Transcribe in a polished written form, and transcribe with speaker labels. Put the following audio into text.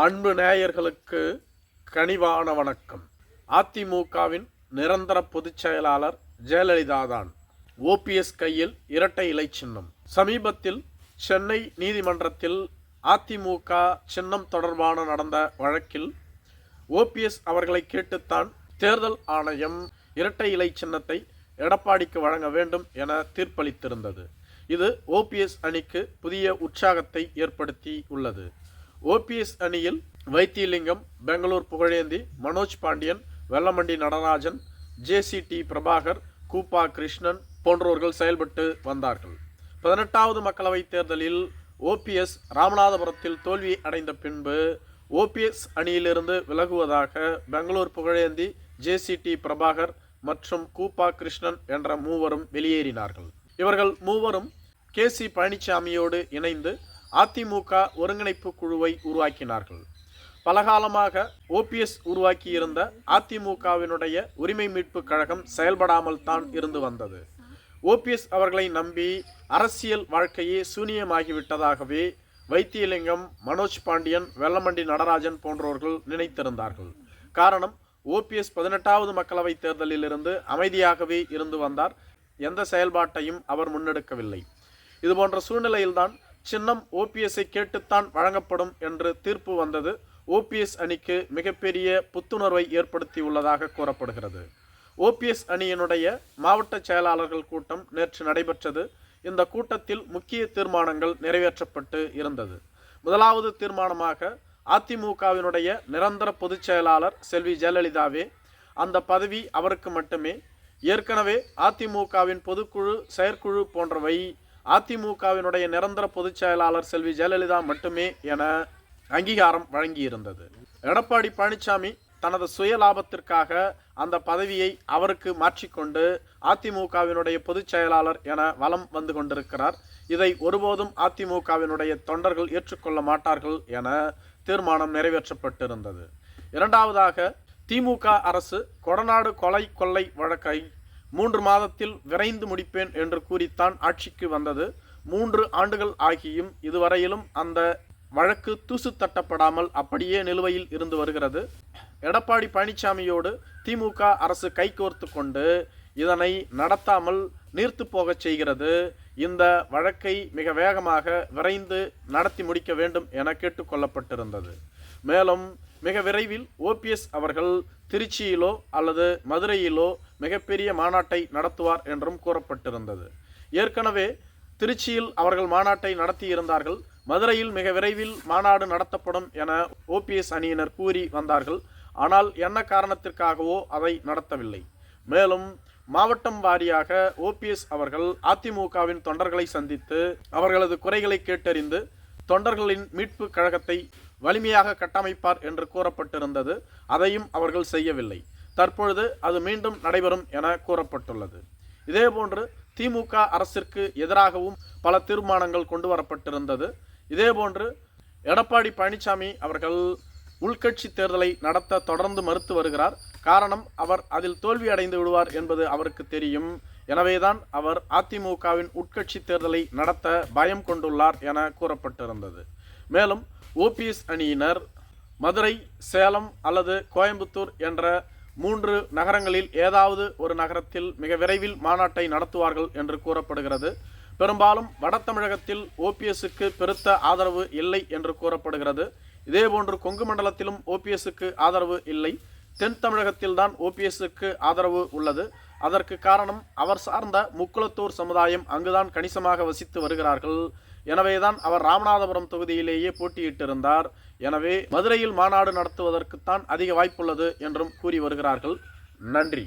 Speaker 1: அன்பு நேயர்களுக்கு கனிவான வணக்கம். அதிமுகவின் நிரந்தர பொதுச் செயலாளர் ஜெயலலிதாதான். ஓபிஎஸ் கையில் இரட்டை இலை சின்னம். சமீபத்தில் சென்னை நீதிமன்றத்தில் அதிமுக சின்னம் தொடர்பான நடந்த வழக்கில் ஓபிஎஸ் அவர்களை கேட்டுத்தான் தேர்தல் ஆணையம் இரட்டை இலை சின்னத்தை எடப்பாடிக்கு வழங்க வேண்டும் என தீர்ப்பளித்திருந்தது. இது ஓபிஎஸ் அணிக்கு புதிய உற்சாகத்தை ஏற்படுத்தி உள்ளது. ஓபிஎஸ் அணியில் வைத்தியலிங்கம், பெங்களூர் புகழேந்தி, மனோஜ் பாண்டியன், வெல்லமண்டி நடராஜன், ஜேசிடி பிரபாகர், கூப்பா கிருஷ்ணன் போன்றோர்கள் செயல்பட்டு வந்தார்கள். 18வது மக்களவைத் தேர்தலில் ஓபிஎஸ் ராமநாதபுரத்தில் தோல்வி அடைந்த பின்பு ஓபிஎஸ் அணியிலிருந்து விலகுவதாக பெங்களூர் புகழேந்தி, ஜேசிடி பிரபாகர் மற்றும் கூப்பா கிருஷ்ணன் என்ற மூவரும் வெளியேறினார்கள். இவர்கள் மூவரும் கேசி பழனிசாமியோடு இணைந்து அதிமுக ஒருங்கிணைப்பு குழுவை உருவாக்கினார்கள். பலகாலமாக ஓபிஎஸ் உருவாக்கியிருந்த அதிமுகவினுடைய உரிமை மீட்பு கழகம் செயல்படாமல் தான் இருந்து வந்தது. ஓபிஎஸ் அவர்களை நம்பி அரசியல் வாழ்க்கையே சூனியமாகிவிட்டதாகவே வைத்தியலிங்கம், மனோஜ் பாண்டியன், வெல்லமண்டி நடராஜன் போன்றவர்கள் நினைத்திருந்தார்கள். காரணம், ஓபிஎஸ் 18வது மக்களவைத் தேர்தலில் இருந்து அமைதியாகவே இருந்து வந்தார். எந்த செயல்பாட்டையும் அவர் முன்னெடுக்கவில்லை. இதுபோன்ற சூழ்நிலையில்தான் சின்னம் ஓபிஎஸ்ஐ கேட்டுத்தான் வழங்கப்படும் என்று தீர்ப்பு வந்தது. ஓபிஎஸ் அணிக்கு மிகப்பெரிய புத்துணர்வை ஏற்படுத்தி உள்ளதாக கூறப்படுகிறது. ஓபிஎஸ் அணியினுடைய மாவட்ட செயலாளர்கள் கூட்டம் நேற்று நடைபெற்றது. இந்த கூட்டத்தில் முக்கிய தீர்மானங்கள் நிறைவேற்றப்பட்டு இருந்தது. முதலாவது தீர்மானமாக அதிமுகவினுடைய நிரந்தர பொதுச் செயலாளர் செல்வி ஜெயலலிதாவே. அந்த பதவி அவருக்கு மட்டுமே. ஏற்கனவே அதிமுகவின் பொதுக்குழு, செயற்குழு போன்றவை அதிமுகவினுடைய நிரந்தர பொதுச் செயலாளர் செல்வி ஜெயலலிதா மட்டுமே என அங்கீகாரம் வழங்கியிருந்தது. எடப்பாடி பழனிசாமி தனது சுய லாபத்திற்காக அந்த பதவியை அவருக்கு மாற்றிக்கொண்டு அதிமுகவினுடைய பொதுச் செயலாளர் என வலம் வந்து கொண்டிருக்கிறார். இதை ஒருபோதும் அதிமுகவினுடைய தொண்டர்கள் ஏற்றுக்கொள்ள மாட்டார்கள் என தீர்மானம் நிறைவேற்றப்பட்டிருந்தது. இரண்டாவதாக, திமுக அரசு கொடநாடு கொலை கொள்ளை வழக்கை 3 மாதத்தில் விரைந்து முடிப்பேன் என்று கூறித்தான் ஆட்சிக்கு வந்தது. 3 ஆண்டுகள் ஆகியும் இதுவரையிலும் அந்த வழக்கு தூசு தட்டப்படாமல் அப்படியே நிலுவையில் இருந்து வருகிறது. எடப்பாடி பழனிசாமியோடு திமுக அரசு கைகோர்த்து கொண்டு இதனை நடத்தாமல் நீர்த்து போகச் செய்கிறது. இந்த வழக்கை மிக வேகமாக விரைந்து நடத்தி முடிக்க வேண்டும் என கேட்டுக்கொள்ளப்பட்டிருந்தது. மேலும் மிக விரைவில் ஓபிஎஸ் அவர்கள் திருச்சியிலோ அல்லது மதுரையிலோ மிகப்பெரிய மாநாட்டை நடத்துவார் என்றும் கூறப்பட்டிருந்தது. ஏற்கனவே திருச்சியில் அவர்கள் மாநாட்டை நடத்தியிருந்தார்கள். மதுரையில் மிக விரைவில் மாநாடு நடத்தப்படும் என ஓபிஎஸ் அணியினர் கூறி வந்தார்கள். ஆனால் என்ன காரணத்திற்காகவோ அதை நடத்தவில்லை. மேலும் மாவட்டம் வாரியாக ஓபிஎஸ் அவர்கள் அதிமுகவின் தொண்டர்களை சந்தித்து அவர்களது குறைகளை கேட்டறிந்து தொண்டர்களின் மீட்பு கழகத்தை வலிமையாக கட்டமைப்பார் என்று கூறப்பட்டிருந்தது. அதையும் அவர்கள் செய்யவில்லை. தற்பொழுது அது மீண்டும் நடைபெறும் என கூறப்பட்டுள்ளது. இதேபோன்று திமுக அரசிற்கு எதிராகவும் பல தீர்மானங்கள் கொண்டு வரப்பட்டிருந்தது. இதேபோன்று எடப்பாடி பழனிசாமி அவர்கள் உள்கட்சி தேர்தலை நடத்த தொடர்ந்து மறுத்து வருகிறார். காரணம், அவர் அதில் தோல்வி அடைந்து விடுவார் என்பது அவருக்கு தெரியும். எனவேதான் அவர் அதிமுகவின் உட்கட்சி தேர்தலை நடத்த பயம் கொண்டுள்ளார் என கூறப்பட்டிருந்தது. மேலும் ஓபிஎஸ் அணியினர் மதுரை, சேலம் அல்லது கோயம்புத்தூர் என்ற 3 நகரங்களில் ஏதாவது ஒரு நகரத்தில் மிக விரைவில் மாநாட்டை நடத்துவார்கள் என்று கூறப்படுகிறது. பெரும்பாலும் வட தமிழகத்தில் ஓபிஎஸ்க்கு பெருத்த ஆதரவு இல்லை என்று கூறப்படுகிறது. இதேபோன்று கொங்கு மண்டலத்திலும் ஓபிஎஸ்க்கு ஆதரவு இல்லை. தென் தமிழகத்தில்தான் ஓபிஎஸ்க்கு ஆதரவு உள்ளது. அதற்கு காரணம், அவர் சார்ந்த முக்குளத்தூர் சமுதாயம் அங்குதான் கணிசமாக வசித்து வருகிறார்கள். எனவேதான் அவர் ராமநாதபுரம் தொகுதியிலேயே போட்டியிட்டிருந்தார். எனவே மதுரையில் மாநாடு நடத்துவதற்குத்தான் அதிக வாய்ப்புள்ளது என்றும் கூறி வருகிறார்கள். நன்றி.